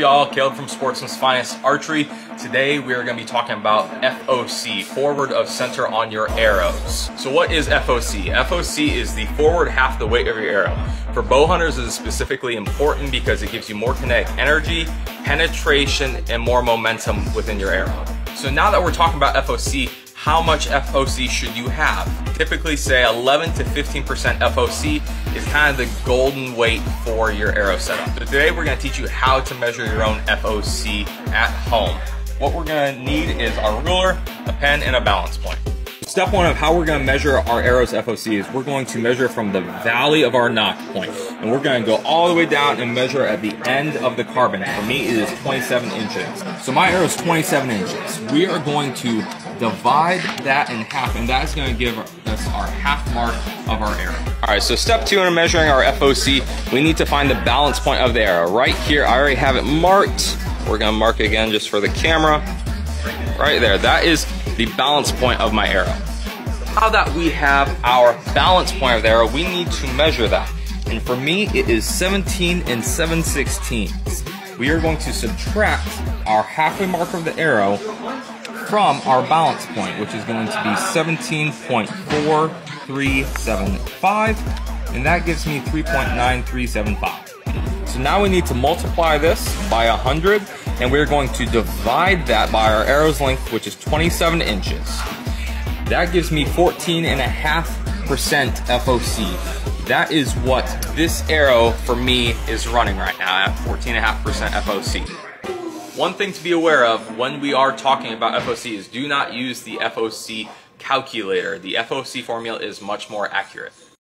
Y'all, Caleb from Sportsman's Finest Archery. Today we are going to be talking about FOC, forward of center on your arrows. So what is FOC? FOC is the forward half the weight of your arrow. For bow hunters, it is specifically important because it gives you more kinetic energy, penetration, and more momentum within your arrow. So now that we're talking about FOC, how much FOC should you have? Typically say 11 to 15% FOC is kind of the golden weight for your arrow setup. So today we're going to teach you how to measure your own FOC at home. What we're going to need is our ruler, a pen, and a balance point. Step one of how we're going to measure our arrow's FOC is we're going to measure from the valley of our knock point. And we're going to go all the way down and measure at the end of the carbon. For me, it is 27 inches. So my arrow is 27 inches. We are going to divide that in half, and that's going to give us our half mark of our arrow. All right, so step two in measuring our FOC, we need to find the balance point of the arrow. Right here, I already have it marked. We're going to mark it again just for the camera. Right there, that is the balance point of my arrow. Now that we have our balance point of the arrow, we need to measure that. And for me, it is 17 and 7/16. We are going to subtract our halfway mark of the arrow from our balance point, which is going to be 17.4375, and that gives me 3.9375. So now we need to multiply this by 100, and we're going to divide that by our arrow's length, which is 27 inches. That gives me 14.5% FOC. That is what this arrow for me is running right now at 14.5% FOC. One thing to be aware of when we are talking about FOC is do not use the FOC calculator. The FOC formula is much more accurate.